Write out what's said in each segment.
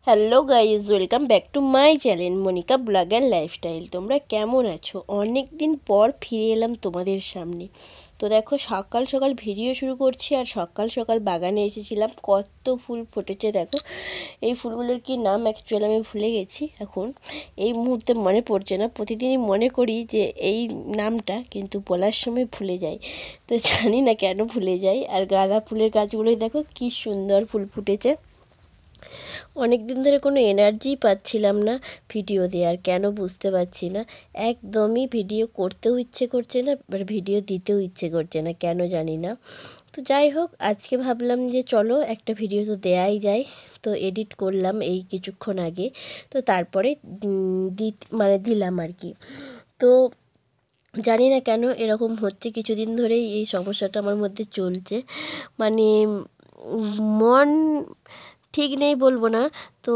Hello guys, welcome back to my channel Monica blog and lifestyle. তোমরা কেমন আছো? অনেক দিন পর ফিরে এলাম তোমাদের সামনে। তো দেখো, সকাল সকাল ভিডিও শুরু করছি আর সকাল সকাল বাগানে এসেছিলাম। কত ফুল ফুটেছে দেখো। এই ফুলগুলোর কি নাম অ্যাকচুয়ালি আমি ভুলে গেছি, এখন এই মুহূর্তে মনে পড়ছে না। প্রতিদিনই মনে করি যে এই নামটা, কিন্তু বলার সময় ভুলে যাই। তো জানি না কেন ভুলে যাই। আর গাঁদা ফুলের গাছগুলোই দেখো কি সুন্দর ফুল ফুটেছে। অনেক দিন ধরে কোনো এনার্জিই পাচ্ছিলাম না ভিডিও দেওয়ার, কেন বুঝতে পারছি না। একদমই ভিডিও করতেও ইচ্ছে করছে না, আর ভিডিও দিতেও ইচ্ছে করছে না, কেন জানি না। তো যাই হোক, আজকে ভাবলাম যে চলো একটা ভিডিও তো দেয়াই যায়। তো এডিট করলাম এই কিছুক্ষণ আগে। তো তারপরে দিলাম আর কি। তো জানি না কেন এরকম হচ্ছে, কিছুদিন ধরেই এই সমস্যাটা আমার মধ্যে চলছে। মানে মন ঠিক নেই বলবো না, তো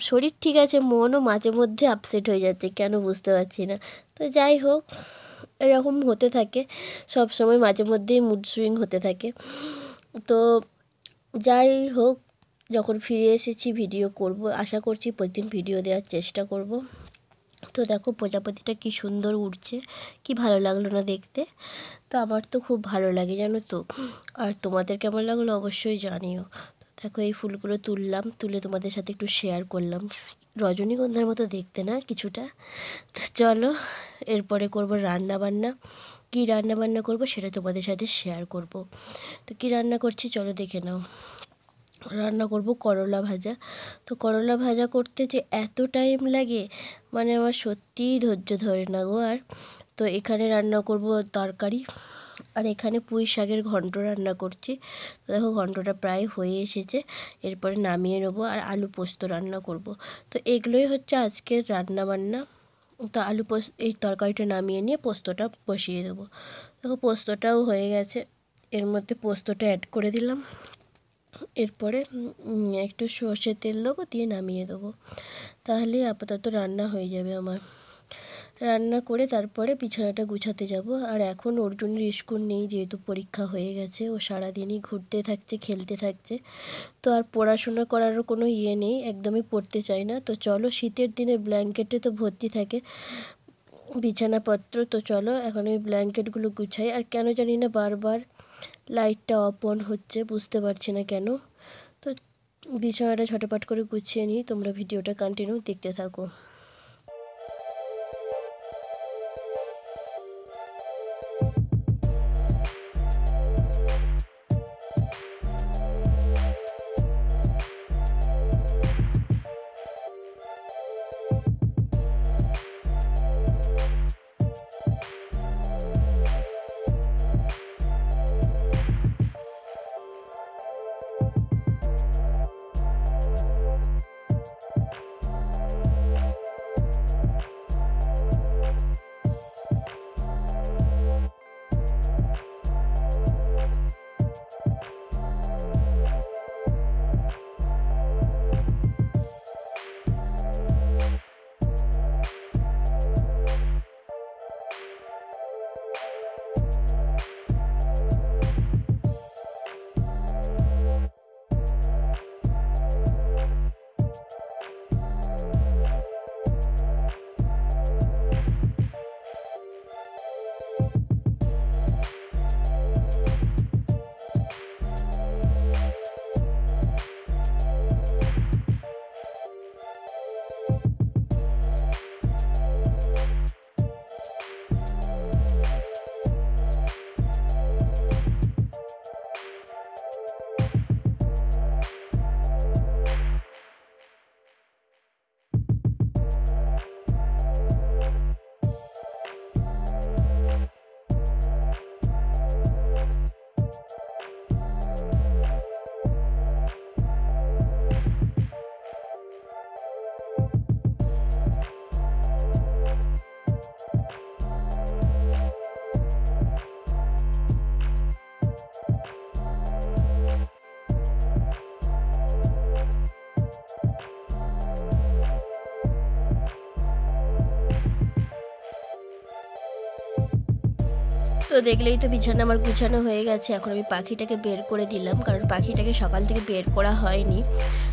শরীর ঠিক আছে, মনও মাঝে মধ্যে আপসেট হয়ে যাচ্ছে, কেন বুঝতে পারছি না। তো যাই হোক, এরকম হতে থাকে সব সময়, মাঝে মধ্যেই মুড সুইং হতে থাকে। তো যাই হোক, যখন ফিরে এসেছি ভিডিও করব, আশা করছি প্রতিদিন ভিডিও দেওয়ার চেষ্টা করব। তো দেখো প্রজাপতিটা কি সুন্দর উড়ছে, কি ভালো লাগলো না দেখতে? তো আমার তো খুব ভালো লাগে জানো তো। আর তোমাদের কেমন লাগলো অবশ্যই জানিও। দেখো এই ফুলগুলো তুললাম, তুলে তোমাদের সাথে একটু শেয়ার করলাম। রজনীগন্ধার মতো দেখতে না কিছুটা? তো চলো, এরপরে করব রান্না বান্না। কী রান্না বান্না করব সেটা তোমাদের সাথে শেয়ার করব। তো কী রান্না করছি চলো দেখে নাও। রান্না করব করলা ভাজা। তো করলা ভাজা করতে যে এত টাইম লাগে, মানে আমার সত্যিই ধৈর্য ধরে না গো আর। তো এখানে রান্না করব তরকারি, আর এখানে পুঁই শাকের ঘন্ট রান্না করছি। তো দেখো ঘন্টটা প্রায় হয়ে এসেছে, এরপরে নামিয়ে নেবো। আর আলু পোস্ত রান্না করব। তো এগুলোই হচ্ছে আজকের রান্না বান্না। তো এই তরকারিটা নামিয়ে নিয়ে পোস্তটা বসিয়ে দেবো। দেখো পোস্তটাও হয়ে গেছে, এর মধ্যে পোস্তটা অ্যাড করে দিলাম। এরপরে একটু সর্ষের তেল দেবো, দিয়ে নামিয়ে দেবো। তাহলে আপাতত রান্না হয়ে যাবে আমার। রান্না করে তারপরে বিছানাটা গুছাতে যাব। আর এখন অর্জুনের স্কুল নেই, যেহেতু পরীক্ষা হয়ে গেছে। ও সারাদিনই ঘুরতে থাকছে, খেলতে থাকছে। তো আর পড়াশোনা করারও কোনো ইয়ে নেই, একদমই পড়তে চায় না। তো চলো, শীতের দিনে ব্ল্যাঙ্কেটে তো ভর্তি থাকে বিছানাপত্র। তো চলো এখন ওই ব্ল্যাঙ্কেটগুলো গুছাই। আর কেন জানি না বারবার লাইটটা অফ অন হচ্ছে, বুঝতে পারছি না কেন। তো বিছানাটা ঝটপট করে গুছিয়ে নিই, তোমরা ভিডিওটা কন্টিনিউ দেখতে থাকো। তো দেখলেই তো বিছানা আমার গুছানো হয়ে গেছে। এখন আমি পাখিটাকে বের করে দিলাম, কারণ পাখিটাকে সকাল থেকে বের করা হয়নি।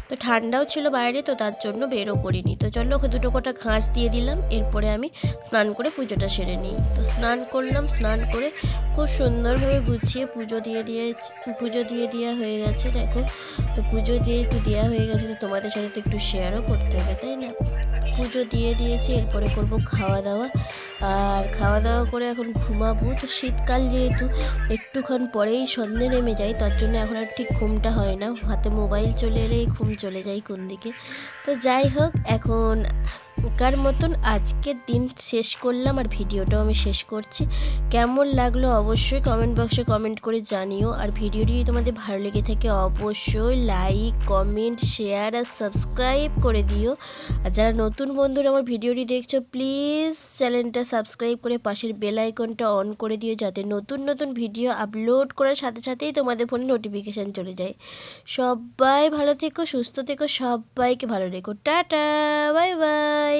তো ঠান্ডাও ছিল বাইরে, তো তার জন্য বেরও করিনি। তো চলো ওকে দুটো কটা ঘাস দিয়ে দিলাম, এরপরে আমি স্নান করে পুজোটা সেরে নিই। তো স্নান করলাম, স্নান করে খুব সুন্দরভাবে গুছিয়ে পুজো দিয়ে দেওয়া হয়ে গেছে দেখো। তো পুজো দিয়ে একটু দেওয়া হয়ে গেছে, তো তোমাদের সাথে তো একটু শেয়ারও করতে হবে তাই না। পুজো দিয়ে দিয়েছি, এরপরে করব খাওয়া দাওয়া। আর খাওয়া দাওয়া করে এখন ঘুমাবো। তো শীতকাল যেহেতু একটুক্ষণ পরেই সন্ধে নেমে যায়, তার জন্য এখন আর ঠিক ঘুমটা হয় না, হাতে মোবাইল চলে এলেই ঘুম চলে যায় কোন দিকে। তো যাই হোক, এখন কার মতন আজকের দিন শেষ করলাম আর ভিডিওটাও আমি শেষ করছি। কেমন লাগলো অবশ্যই কমেন্ট বক্সে কমেন্ট করে জানিও। আর ভিডিওটি যদি তোমাদের ভালো লেগে থাকে অবশ্যই লাইক, কমেন্ট, শেয়ার আর সাবস্ক্রাইব করে দিও। আর যারা নতুন বন্ধুরা আমার ভিডিওটি দেখছো প্লিজ চ্যানেলটা সাবস্ক্রাইব করে পাশের বেল আইকনটা অন করে দিও, যাতে নতুন নতুন ভিডিও আপলোড করার সাথে সাথেই তোমাদের ফোনে নোটিফিকেশান চলে যায়। সবাই ভালো থেকো, সুস্থ থেকো, সবাইকে ভালো রেখো। Tata, bye bye.